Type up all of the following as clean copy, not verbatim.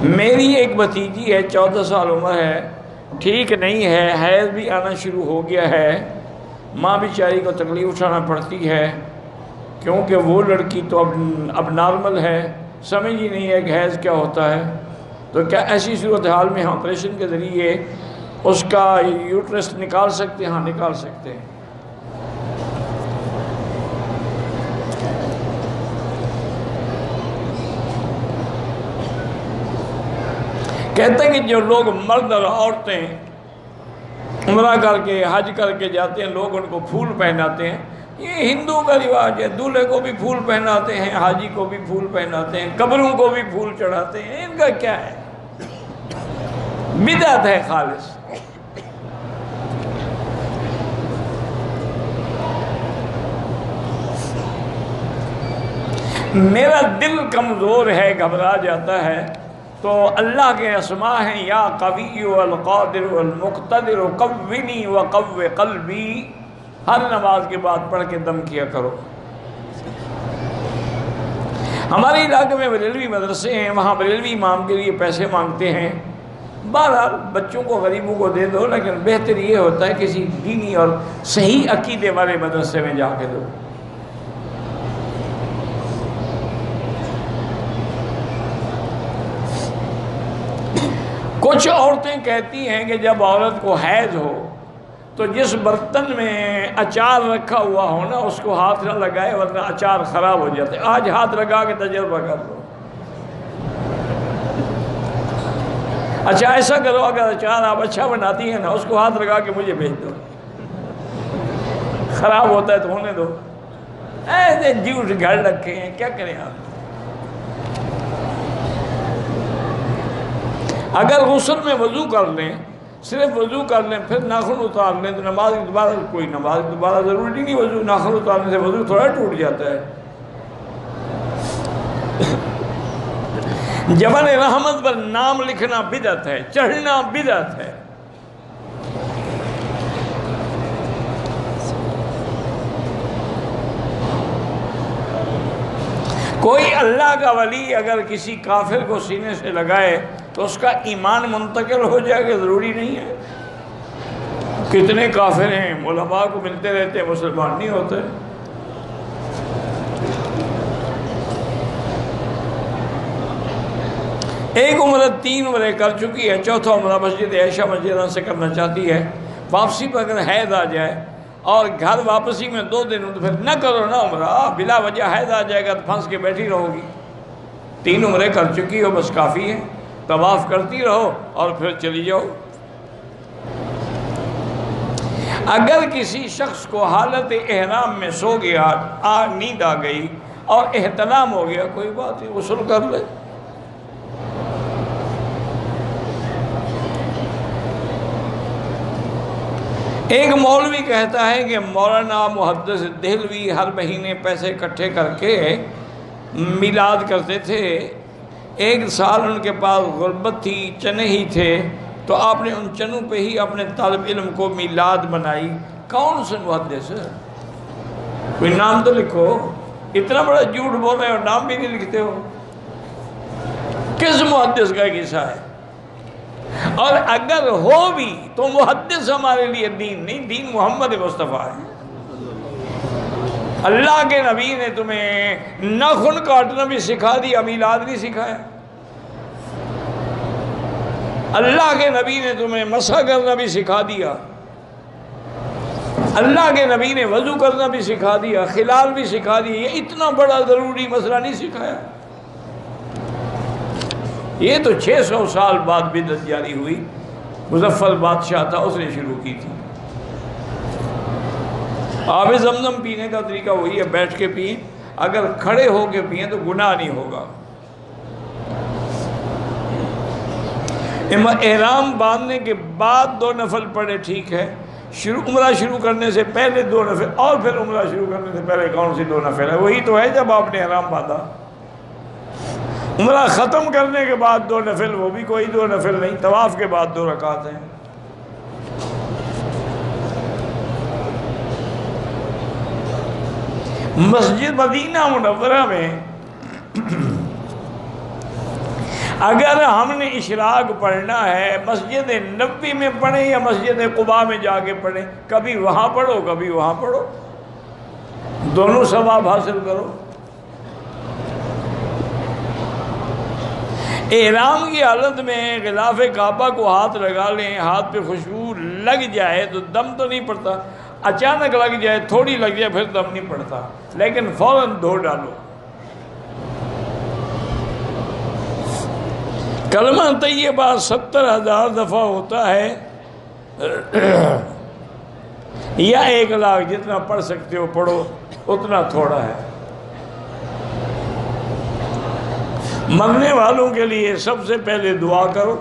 میری ایک بھتیجی ہے، 14 سال عمر ہے، ٹھیک نہیں ہے، حیض بھی آنا شروع ہو گیا ہے، ماں بیچاری کو تکلیف اٹھانا پڑتی ہے کیونکہ وہ لڑکی تو اب نارمل ہے، سمجھ ہی نہیں ہے کہ حیض کیا ہوتا ہے۔ تو کیا ایسی صورتحال میں ہم آپریشن کے ذریعے اس کا یوٹرس نکال سکتے ہیں؟ ہاں نکال سکتے ہیں۔ کہتے ہیں کہ جو لوگ مرد اور عورتیں عمرہ کر کے حج کر کے جاتے ہیں، لوگ ان کو پھول پہناتے ہیں، یہ ہندوؤں کا رواج ہے، دولہے کو بھی پھول پہناتے ہیں، حاجی کو بھی پھول پہناتے ہیں، قبروں کو بھی پھول چڑھاتے ہیں، ان کا کیا ہے؟ بدعت ہے خالص۔ میرا دل کمزور ہے، گھبرا جاتا ہے، تو اللہ کے اسماء ہیں، یا قوی والقادر والمقتدر قوّنی وقوّ قلبی، ہر نماز کے بعد پڑھ کے دم کیا کرو۔ ہمارے علاقے میں بریلوی مدرسے ہیں، وہاں بریلوی امام کے لیے پیسے مانگتے ہیں، بہرحال بچوں کو غریبوں کو دے دو، لیکن بہتر یہ ہوتا ہے کسی دینی اور صحیح عقیدے والے مدرسے میں جا کے دو۔ کچھ عورتیں کہتی ہیں کہ جب عورت کو حیض ہو تو جس برتن میں اچار رکھا ہوا ہو نا اس کو ہاتھ نہ لگائے ورنہ اچار خراب ہو جاتے۔ آج ہاتھ لگا کے تجربہ کر لو۔ اچھا ایسا کرو، اگر اچار آپ اچھا بناتی ہیں نا اس کو ہاتھ لگا کے مجھے بھیج دو، خراب ہوتا ہے تو ہونے دو۔ ایسے جھوٹ گھر رکھے ہیں، کیا کریں آپ؟ اگر غسل میں وضو کر لیں، صرف وضو کر لیں پھر ناخن اتار لیں تو نماز دوبارہ ضروری نہیں، وضو ناخن اتارنے سے وضو تھوڑا ٹوٹ جاتا ہے۔ جبل رحمت پر نام لکھنا بدعت ہے، چڑھنا بدعت ہے۔ کوئی اللہ کا ولی اگر کسی کافر کو سینے سے لگائے تو اس کا ایمان منتقل ہو جائے گا، ضروری نہیں ہے۔ کتنے کافر ہیں، علماء کو ملتے رہتے ہیں، مسلمان نہیں ہوتے۔ ایک عمرہ 3 عمرے کر چکی ہے، چوتھا عمرہ مسجد عائشہ مسجد سے کرنا چاہتی ہے، واپسی پر اگر حیض آ جائے اور گھر واپسی میں 2 دن ہو تو پھر نہ کرو نا عمرہ، بلا وجہ حیض آ جائے گا تو پھنس کے بیٹھی رہو گی۔ 3 عمرے کر چکی ہو بس کافی ہے، طواف کرتی رہو اور پھر چلی جاؤ۔ اگر کسی شخص کو حالت احرام میں سو گیا، نیند آ گئی اور احتلام ہو گیا، کوئی بات نہیں، غسل کر لے۔ ایک مولوی کہتا ہے کہ مولانا محدث دہلوی ہر مہینے پیسے اکٹھے کر کے میلاد کرتے تھے، ایک سال ان کے پاس غربت تھی، چنے ہی تھے، تو آپ نے ان چنوں پہ ہی اپنے طالب علم کو میلاد بنائی۔ کون سے محدث؟ کوئی نام تو لکھو، اتنا بڑا جھوٹ بول رہے ہو نام بھی نہیں لکھتے ہو، کس محدث کا قصہ ہے؟ اور اگر ہو بھی تو محدث ہمارے لیے دین نہیں، دین محمد مصطفیٰ ہے۔ اللہ کے نبی نے تمہیں ناخن کاٹنا بھی سکھا دیا، میلاد نہیں سکھایا۔ اللہ کے نبی نے تمہیں مسح کرنا بھی سکھا دیا، اللہ کے نبی نے وضو کرنا بھی سکھا دیا، خلال بھی سکھا دیا، یہ اتنا بڑا ضروری مسئلہ نہیں سکھایا۔ یہ تو 600 سال بعد بدعت جاری ہوئی، مظفر بادشاہ تھا اس نے شروع کی تھی۔ آب زمزم پینے کا طریقہ وہی ہے، بیٹھ کے پئیں، اگر کھڑے ہو کے پئیں تو گناہ نہیں ہوگا۔ احرام باندھنے کے بعد 2 نفل پڑھے ٹھیک ہے، عمرہ شروع کرنے سے پہلے 2 نفل، اور پھر عمرہ شروع کرنے سے پہلے کون سی 2 نفل ہے؟ وہی تو ہے جب آپ نے احرام باندھا۔ عمرہ ختم کرنے کے بعد 2 نفل، وہ بھی کوئی 2 نفل نہیں، طواف کے بعد 2 رکعت ہیں۔ مسجد مدینہ منورہ میں اگر ہم نے اشراق پڑھنا ہے مسجد نبوی میں پڑھیں یا مسجد قباء میں جا کے پڑھیں، کبھی وہاں پڑھو کبھی وہاں پڑھو، دونوں ثواب حاصل کرو۔ احرام کی حالت میں غلاف کعبہ کو ہاتھ لگا لیں، ہاتھ پہ خوشبو لگ جائے تو دم تو نہیں پڑتا، اچانک لگ جائے تھوڑی لگ جائے پھر دم نہیں پڑتا، لیکن فوراً دھو ڈالو۔ کلمہ طیبہ 70,000 دفعہ ہوتا ہے یا 1,00,000، جتنا پڑھ سکتے ہو پڑھو، اتنا تھوڑا ہے۔ مرنے والوں کے لیے سب سے پہلے دعا کرو،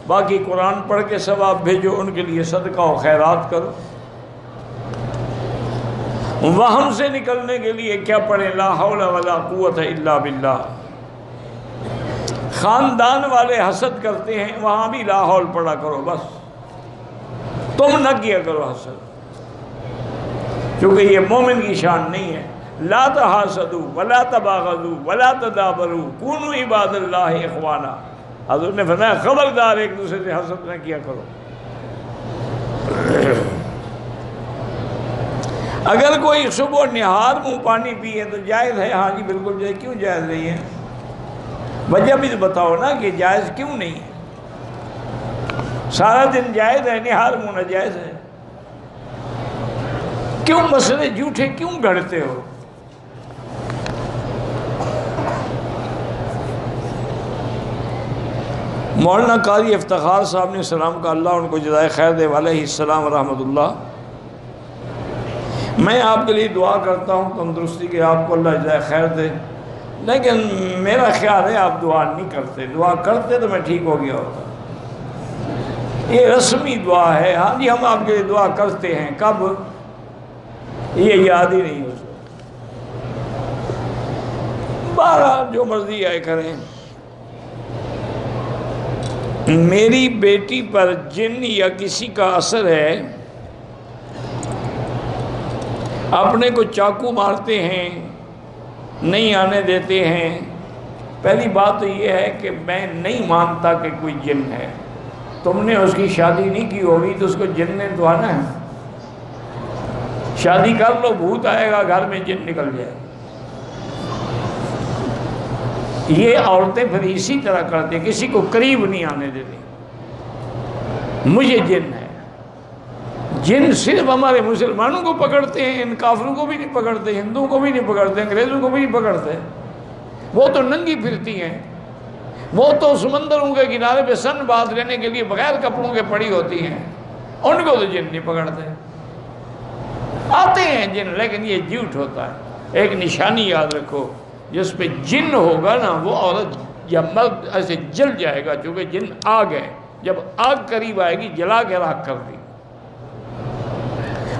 باقی قرآن پڑھ کے ثواب بھیجو، ان کے لیے صدقہ و خیرات کرو۔ وہم سے نکلنے کے لیے کیا پڑھیں؟ لا حول ولا قوت الا باللہ۔ خاندان والے حسد کرتے ہیں، وہاں بھی لا حول پڑھا کرو، بس تم نہ کیا کرو حسد، کیونکہ یہ مومن کی شان نہیں ہے۔ لا تحاسدوا ولا تباغضوا ولا تدابروا کونوا عباد اللہ اخوانا۔ حضور نے فرمایا خبردار ایک دوسرے سے حسد نہ کیا کرو۔ اگر کوئی صبح نہار منہ پانی پیے تو جائز ہے؟ ہاں جی بالکل جائز۔ کیوں جائز نہیں ہے؟ وجہ بھی بتاؤ نا کہ جائز کیوں نہیں ہے؟ سارا دن جائز ہے، نہار منہ ناجائز ہے؟ کیوں مسئلے جھوٹے کیوں گھڑتے ہو؟ مولانا قاری افتخار صاحب نے سلام کا، اللہ ان کو جزائے خیر دے، علیہ السلام ورحمۃ اللہ۔ میں آپ کے لیے دعا کرتا ہوں تندرستی کے، آپ کو اللہ جزائے خیر دے، لیکن میرا خیال ہے آپ دعا نہیں کرتے، دعا کرتے تو میں ٹھیک ہو گیا ہوتا۔ یہ رسمی دعا ہے، ہاں جی ہم آپ کے لیے دعا کرتے ہیں، کب یہ یاد ہی نہیں ہو سکتا۔ بہرحال جو مرضی آئے کریں۔ میری بیٹی پر جن یا کسی کا اثر ہے، اپنے کو چاقو مارتے ہیں، نہیں آنے دیتے ہیں۔ پہلی بات تو یہ ہے کہ میں نہیں مانتا کہ کوئی جن ہے، تم نے اس کی شادی نہیں کی ہوگی تو اس کو جن نے تو آنا ہے۔ شادی کر لو، بھوت آئے گا گھر میں، جن نکل جائے۔ یہ عورتیں پھر اسی طرح کرتے، کسی کو قریب نہیں آنے دیتی، مجھے جن ہے۔ جن صرف ہمارے مسلمانوں کو پکڑتے ہیں، ان کافروں کو بھی نہیں پکڑتے، ہندوؤں کو بھی نہیں پکڑتے، انگریزوں کو بھی نہیں پکڑتے۔ وہ تو ننگی پھرتی ہیں، وہ تو سمندروں کے کنارے پہ سن باندھ لینے کے لیے بغیر کپڑوں کے پڑی ہوتی ہیں، ان کو تو جن نہیں پکڑتے۔ آتے ہیں جن، لیکن یہ جھوٹ ہوتا ہے۔ ایک نشانی یاد رکھو، جس پہ جن ہوگا نا وہ عورت یا مرد ایسے جل جائے گا، چونکہ جن آگ ہے، جب آگ قریب آئے گی جلا کے راکھ کر دی۔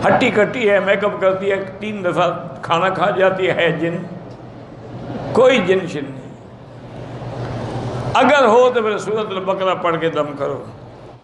ہٹی کٹی ہے، میک اپ کرتی ہے، 3 دفعہ کھانا کھا جاتی ہے جن، کوئی جن شن نہیں۔ اگر ہو تو پھر سورۃ البقرہ پڑھ کے دم کرو۔